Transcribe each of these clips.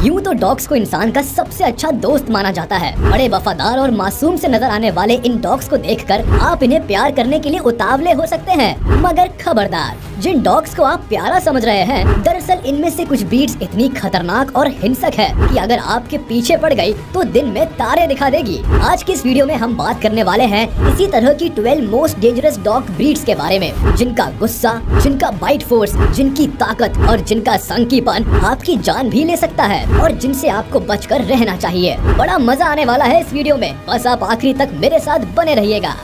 यूँ तो डॉग्स को इंसान का सबसे अच्छा दोस्त माना जाता है। बड़े वफादार और मासूम से नजर आने वाले इन डॉग्स को देखकर आप इन्हें प्यार करने के लिए उतावले हो सकते हैं, मगर खबरदार, जिन डॉग्स को आप प्यारा समझ रहे हैं, दरअसल इनमें से कुछ ब्रीड्स इतनी खतरनाक और हिंसक है कि अगर आपके पीछे पड़ गई तो दिन में तारे दिखा देगी। आज की इस वीडियो में हम बात करने वाले हैं इसी तरह की 12 मोस्ट डेंजरस डॉग ब्रीड्स के बारे में, जिनका गुस्सा, जिनका बाइट फोर्स, जिनकी ताकत और जिनका संकीपन आपकी जान भी ले सकता है और जिनसे आपको बचकर रहना चाहिए। बड़ा मजा आने वाला है इस वीडियो में, बस आप आखिरी तक मेरे साथ बने रहिएगा।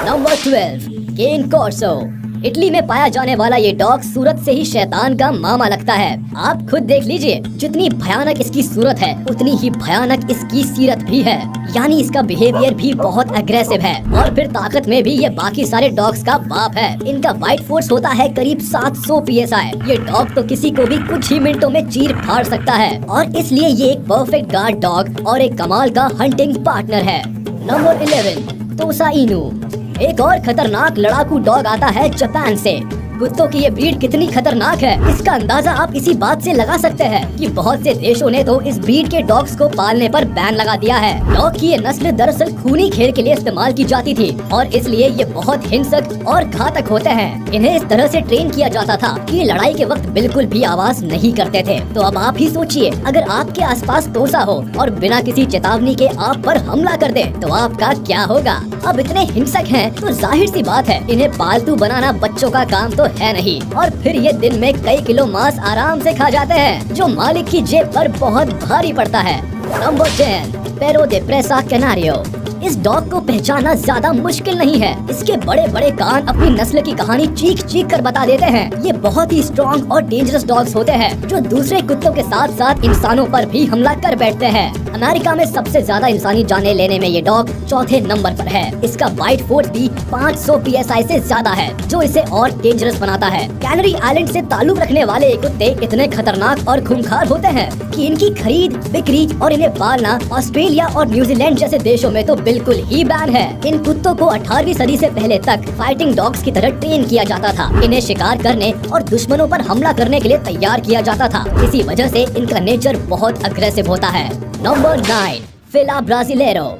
नंबर 12, केन कॉर्सो। इटली में पाया जाने वाला ये डॉग सूरत से ही शैतान का मामा लगता है। आप खुद देख लीजिए, जितनी भयानक इसकी सूरत है उतनी ही भयानक इसकी सीरत भी है, यानी इसका बिहेवियर भी बहुत अग्रेसिव है और फिर ताकत में भी ये बाकी सारे डॉग्स का बाप है। इनका बाइट फोर्स होता है करीब 700 PSI। ये डॉग तो किसी को भी कुछ ही मिनटों में चीर फाड़ सकता है और इसलिए ये एक परफेक्ट गार्ड डॉग और एक कमाल का हंटिंग पार्टनर है। नंबर 11, तोसा इनू। एक और खतरनाक लड़ाकू डॉग आता है जापान से। कुत्तों की ये ब्रीड कितनी खतरनाक है, इसका अंदाजा आप इसी बात से लगा सकते हैं कि बहुत से देशों ने तो इस ब्रीड के डॉग्स को पालने पर बैन लगा दिया है। डॉग की ये नस्ल दरअसल खूनी खेल के लिए इस्तेमाल की जाती थी और इसलिए ये बहुत हिंसक और घातक होते हैं। इन्हें इस तरह से ट्रेन किया जाता था कि लड़ाई के वक्त बिल्कुल भी आवाज नहीं करते थे। तो अब आप ही सोचिए, अगर आपके आसपास तोसा हो और बिना किसी चेतावनी के आप पर हमला कर दे तो आपका क्या होगा। अब इतने हिंसक हैं तो जाहिर सी बात है इन्हें पालतू बनाना बच्चों का काम तो है नहीं, और फिर ये दिन में कई किलो मांस आराम से खा जाते हैं जो मालिक की जेब पर बहुत भारी पड़ता है। नंबर 10, पेरो दे प्रेसा कैनारियो। इस डॉग को पहचानना ज्यादा मुश्किल नहीं है। इसके बड़े बड़े कान अपनी नस्ल की कहानी चीख चीख कर बता देते हैं। ये बहुत ही स्ट्रॉन्ग और डेंजरस डॉग्स होते हैं जो दूसरे कुत्तों के साथ साथ इंसानों पर भी हमला कर बैठते हैं। अमेरिका में सबसे ज्यादा इंसानी जानें लेने में ये डॉग चौथे नंबर पर है। इसका बाइट फोर्स भी 500 PSI से ज्यादा है, जो इसे और डेंजरस बनाता है। कैनरी आइलैंड से ताल्लुक रखने वाले ये कुत्ते इतने खतरनाक और खूंखार होते हैं कि इनकी खरीद, बिक्री और इन्हें पालना ऑस्ट्रेलिया और न्यूजीलैंड जैसे देशों में तो बिल्कुल ही बैन है। इन कुत्तों को 18वीं सदी से पहले तक फाइटिंग डॉग्स की तरह ट्रेन किया जाता था। इन्हें शिकार करने और दुश्मनों पर हमला करने के लिए तैयार किया जाता था। इसी वजह से इनका नेचर बहुत अग्रेसिव होता है। नंबर 9, फिला ब्राजिलेरो।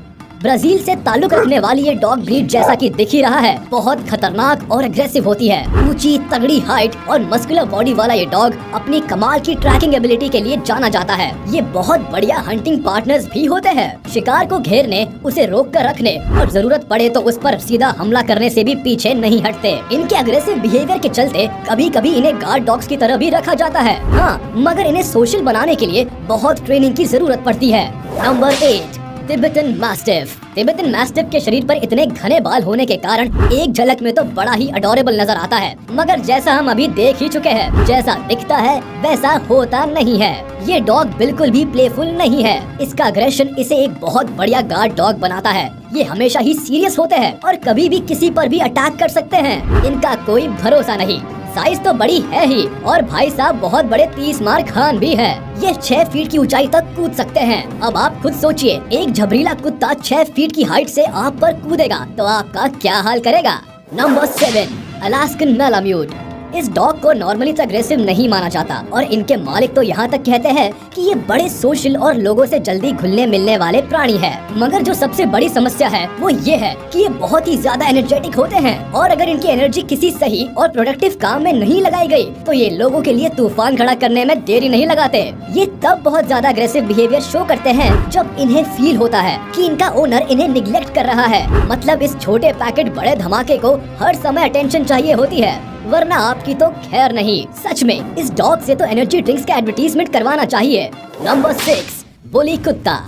ब्राजील से ताल्लुक रखने वाली ये डॉग ब्रीड जैसा कि दिख ही रहा है, बहुत खतरनाक और अग्रेसिव होती है। ऊंची तगड़ी हाइट और मस्कुलर बॉडी वाला ये डॉग अपनी कमाल की ट्रैकिंग एबिलिटी के लिए जाना जाता है। ये बहुत बढ़िया हंटिंग पार्टनर्स भी होते हैं। शिकार को घेरने, उसे रोक कर रखने और जरूरत पड़े तो उस पर सीधा हमला करने से भी पीछे नहीं हटते। इनके अग्रेसिव बिहेवियर के चलते कभी कभी इन्हें गार्ड डॉग्स की तरह भी रखा जाता है। हाँ, मगर इन्हें सोशल बनाने के लिए बहुत ट्रेनिंग की जरूरत पड़ती है। Number 8, Tibetan mastiff. Tibetan mastiff के शरीर पर इतने घने बाल होने के कारण एक झलक में तो बड़ा ही अडोरेबल नजर आता है, मगर जैसा हम अभी देख ही चुके हैं, जैसा दिखता है वैसा होता नहीं है। ये डॉग बिल्कुल भी प्लेफुल नहीं है। इसका अग्रेशन इसे एक बहुत बढ़िया गार्ड डॉग बनाता है। ये हमेशा ही सीरियस होते हैं और कभी भी किसी पर भी अटैक कर सकते हैं। इनका कोई भरोसा नहीं। साइज तो बड़ी है ही और भाई साहब बहुत बड़े 30 मार खान भी है। ये 6 फीट की ऊंचाई तक कूद सकते हैं। अब आप खुद सोचिए, एक झबरीला कुत्ता 6 फीट की हाइट से आप पर कूदेगा तो आपका क्या हाल करेगा। Number 7, Alaskan malamute. इस डॉग को नॉर्मली तो अग्रेसिव नहीं माना जाता और इनके मालिक तो यहाँ तक कहते हैं कि ये बड़े सोशल और लोगों से जल्दी घुलने मिलने वाले प्राणी है। मगर जो सबसे बड़ी समस्या है वो ये है कि ये बहुत ही ज्यादा एनर्जेटिक होते हैं और अगर इनकी एनर्जी किसी सही और प्रोडक्टिव काम में नहीं लगाई गई तो ये लोगों के लिए तूफान खड़ा करने में देरी नहीं लगाते। ये तब बहुत ज्यादा अग्रेसिव बिहेवियर शो करते हैं जब इन्हें फील होता है कि इनका ओनर इन्हें निग्लेक्ट कर रहा है। मतलब इस छोटे पैकेट बड़े धमाके को हर समय अटेंशन चाहिए होती है, वरना आपकी तो खैर नहीं। सच में इस डॉग से तो एनर्जी ड्रिंक्स का एडवर्टीजमेंट करवाना चाहिए। नंबर 6, बुली कुत्ता।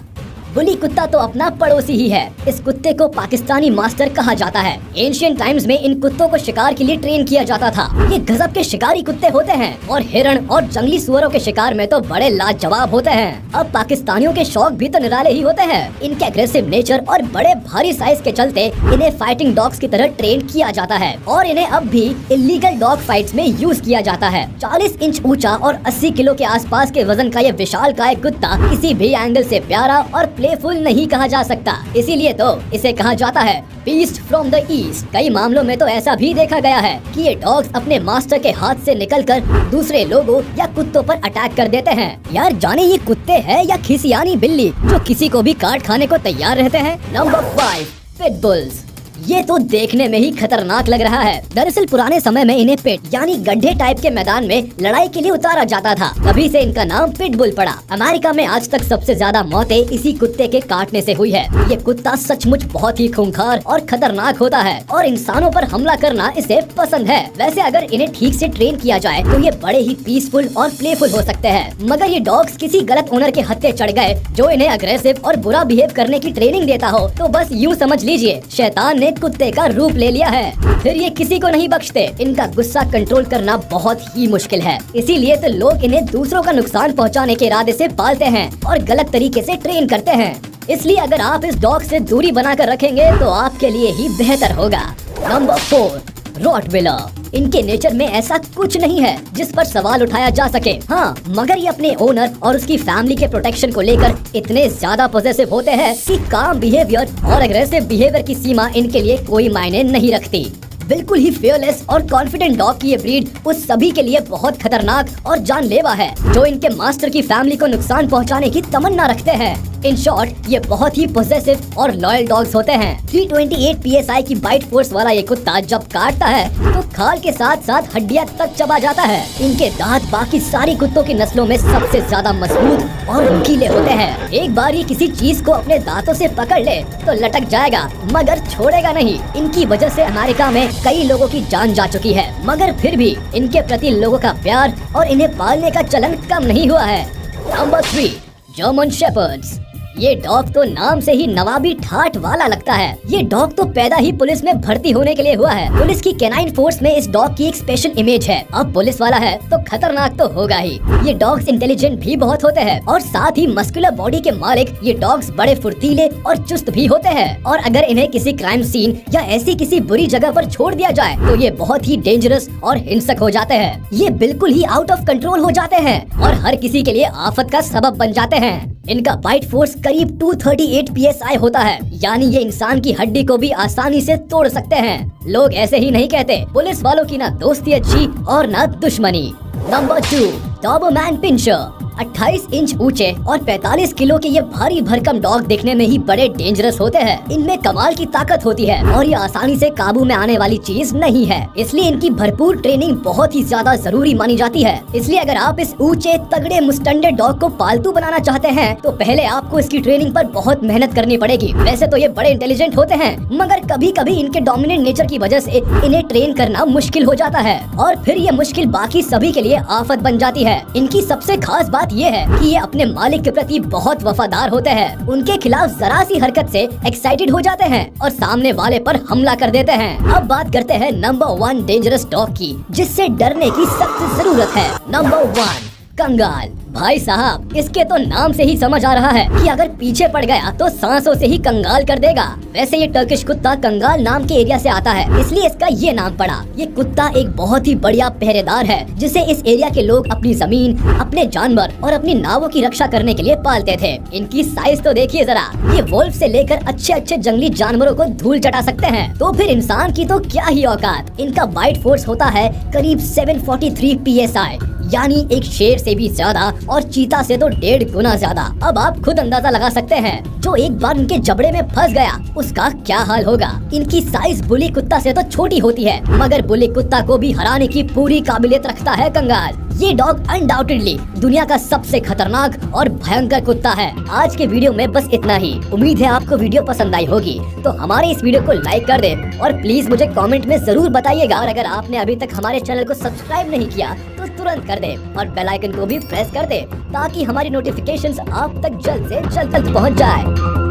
बुली कुत्ता तो अपना पड़ोसी ही है। इस कुत्ते को पाकिस्तानी मास्टर कहा जाता है। एंशिएंट टाइम्स में इन कुत्तों को शिकार के लिए ट्रेन किया जाता था। ये गजब के शिकारी कुत्ते होते हैं और हिरण और जंगली सुअरों के शिकार में तो बड़े लाजवाब होते हैं। अब पाकिस्तानियों के शौक भी तो निराले ही होते हैं। इनके अग्रेसिव नेचर और बड़े भारी साइज के चलते इन्हें फाइटिंग डॉग्स की तरह ट्रेन किया जाता है और इन्हें अब भी इलीगल डॉग फाइट्स में यूज किया जाता है। 40 इंच ऊंचा और 80 किलो के आसपास के वजन का ये विशालकाय कुत्ता किसी भी एंगल से प्यारा और प्लेफुल नहीं कहा जा सकता, इसीलिए तो इसे कहा जाता है बीस्ट फ्रॉम द ईस्ट। कई मामलों में तो ऐसा भी देखा गया है कि ये डॉग्स अपने मास्टर के हाथ से निकलकर दूसरे लोगों या कुत्तों पर अटैक कर देते हैं। यार जाने ये कुत्ते हैं या खिसियानी बिल्ली जो किसी को भी काट खाने को तैयार रहते हैं। Number 5, pit bulls. ये तो देखने में ही खतरनाक लग रहा है। दरअसल पुराने समय में इन्हें पिट यानी गड्ढे टाइप के मैदान में लड़ाई के लिए उतारा जाता था, तभी से इनका नाम पिटबुल पड़ा। अमेरिका में आज तक सबसे ज्यादा मौतें इसी कुत्ते के काटने से हुई है। ये कुत्ता सचमुच बहुत ही खूंखार और खतरनाक होता है और इंसानों पर हमला करना इसे पसंद है। वैसे अगर इन्हें ठीक से ट्रेन किया जाए तो ये बड़े ही पीसफुल और प्लेफुल हो सकते हैं। मगर ये डॉग्स किसी गलत ओनर के हत्थे चढ़ गए जो इन्हें अग्रेसिव और बुरा बिहेव करने की ट्रेनिंग देता हो तो बस यूँ समझ लीजिए शैतान ने कुत्ते का रूप ले लिया है। फिर ये किसी को नहीं बख्शते। इनका गुस्सा कंट्रोल करना बहुत ही मुश्किल है, इसीलिए तो लोग इन्हें दूसरों का नुकसान पहुंचाने के इरादे से पालते हैं और गलत तरीके से ट्रेन करते हैं। इसलिए अगर आप इस डॉग से दूरी बनाकर रखेंगे तो आपके लिए ही बेहतर होगा। Number 4, Rottweiler. इनके नेचर में ऐसा कुछ नहीं है जिस पर सवाल उठाया जा सके। हाँ, मगर ये अपने ओनर और उसकी फैमिली के प्रोटेक्शन को लेकर इतने ज्यादा पॉजिटिव होते हैं कि काम बिहेवियर और एग्रेसिव बिहेवियर की सीमा इनके लिए कोई मायने नहीं रखती। बिल्कुल ही फियरलेस और कॉन्फिडेंट डॉग की ये ब्रीड उस सभी के लिए बहुत खतरनाक और जानलेवा है जो इनके मास्टर की फैमिली को नुकसान पहुंचाने की तमन्ना रखते हैं। इन शॉर्ट ये बहुत ही पॉजिटिव और लॉयल डॉग्स होते हैं। 328 PSI की बाइट फोर्स वाला ये कुत्ता जब काटता है तो खाल के साथ साथ हड्डियां तक चबा जाता है। इनके दांत बाकी सारी कुत्तों की नस्लों में सबसे ज्यादा मजबूत और नुकीले होते हैं। एक बार ये किसी चीज को अपने दांतों से पकड़ ले तो लटक जाएगा मगर छोड़ेगा नहीं। इनकी वजह से अमेरिका में कई लोगों की जान जा चुकी है, मगर फिर भी इनके प्रति लोगों का प्यार और इन्हें पालने का चलन कम नहीं हुआ है। Number 3, German shepherds. ये डॉग तो नाम से ही नवाबी ठाठ वाला लगता है। ये डॉग तो पैदा ही पुलिस में भर्ती होने के लिए हुआ है। पुलिस की कैनाइन फोर्स में इस डॉग की एक स्पेशल इमेज है। अब पुलिस वाला है तो खतरनाक तो होगा ही। ये डॉग्स इंटेलिजेंट भी बहुत होते हैं और साथ ही मस्कुलर बॉडी के मालिक ये डॉग्स बड़े फुर्तीले और चुस्त भी होते हैं। और अगर इन्हें किसी क्राइम सीन या ऐसी किसी बुरी जगह पर छोड़ दिया जाए तो ये बहुत ही डेंजरस और हिंसक हो जाते हैं। ये बिल्कुल ही आउट ऑफ कंट्रोल हो जाते हैं और हर किसी के लिए आफत का सबब बन जाते हैं। इनका बाइट फोर्स करीब 238 PSI होता है, यानी ये इंसान की हड्डी को भी आसानी से तोड़ सकते हैं। लोग ऐसे ही नहीं कहते, पुलिस वालों की ना दोस्ती अच्छी और ना दुश्मनी। Number 2, Dobermann puncture. 28 इंच ऊंचे और 45 किलो के ये भारी भरकम डॉग दिखने में ही बड़े डेंजरस होते हैं। इनमें कमाल की ताकत होती है और ये आसानी से काबू में आने वाली चीज नहीं है, इसलिए इनकी भरपूर ट्रेनिंग बहुत ही ज्यादा जरूरी मानी जाती है। इसलिए अगर आप इस ऊंचे तगड़े मुस्टंडे डॉग को पालतू बनाना चाहते हैं तो पहले आपको इसकी ट्रेनिंग पर बहुत मेहनत करनी पड़ेगी। वैसे तो ये बड़े इंटेलिजेंट होते हैं, मगर कभी कभी इनके डोमिनेंट नेचर की वजह से इन्हें ट्रेन करना मुश्किल हो जाता है और फिर ये मुश्किल बाकी सभी के लिए आफत बन जाती है। इनकी सबसे खास बात ये है कि ये अपने मालिक के प्रति बहुत वफादार होते हैं। उनके खिलाफ जरा सी हरकत से एक्साइटेड हो जाते हैं और सामने वाले पर हमला कर देते हैं। अब बात करते हैं नंबर 1 डेंजरस डॉग की, जिससे डरने की सख्त जरूरत है। नंबर 1, कंगाल। भाई साहब, इसके तो नाम से ही समझ आ रहा है कि अगर पीछे पड़ गया तो सांसों से ही कंगाल कर देगा। वैसे ये टर्किश कुत्ता कंगाल नाम के एरिया से आता है, इसलिए इसका ये नाम पड़ा। ये कुत्ता एक बहुत ही बढ़िया पहरेदार है जिसे इस एरिया के लोग अपनी जमीन, अपने जानवर और अपनी नावों की रक्षा करने के लिए पालते थे। इनकी साइज तो देखिए जरा, ये वोल्फ से लेकर अच्छे अच्छे जंगली जानवरों को धूल चटा सकते हैं, तो फिर इंसान की तो क्या ही औकात। इनका बाइट फोर्स होता है करीब 743 PSI, यानी एक शेर से भी ज्यादा और चीता से तो 1.5 गुना ज्यादा। अब आप खुद अंदाजा लगा सकते हैं जो एक बार इनके जबड़े में फंस गया उसका क्या हाल होगा। इनकी साइज बुली कुत्ता से तो छोटी होती है, मगर बुली कुत्ता को भी हराने की पूरी काबिलियत रखता है कंगाल। ये डॉग अनडाउटेडली दुनिया का सबसे खतरनाक और भयंकर कुत्ता है। आज के वीडियो में बस इतना ही। उम्मीद है आपको वीडियो पसंद आई होगी, तो हमारे इस वीडियो को लाइक कर दे और प्लीज मुझे कमेंट में जरूर बताइएगा। और अगर आपने अभी तक हमारे चैनल को सब्सक्राइब नहीं किया तो तुरंत कर दे और बेल आइकन को भी प्रेस कर दे ताकि हमारी नोटिफिकेशंस आप तक जल्द से जल्द पहुंच जाए।